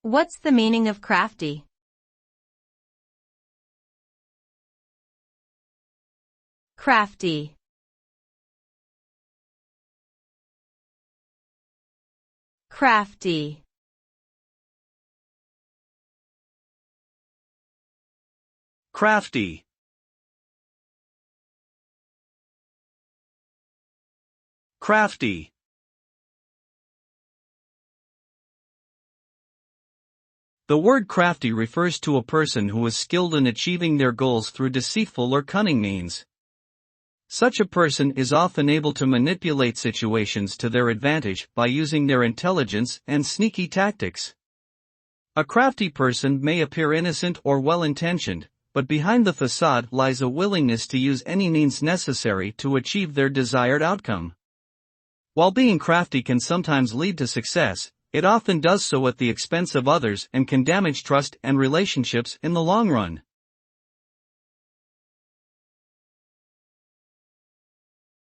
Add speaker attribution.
Speaker 1: What's the meaning of crafty? Crafty. Crafty.
Speaker 2: Crafty. Crafty. The word crafty refers to a person who is skilled in achieving their goals through deceitful or cunning means. Such a person is often able to manipulate situations to their advantage by using their intelligence and sneaky tactics. A crafty person may appear innocent or well-intentioned, but behind the facade lies a willingness to use any means necessary to achieve their desired outcome. While being crafty can sometimes lead to success, it often does so at the expense of others and can damage trust and relationships in the long run.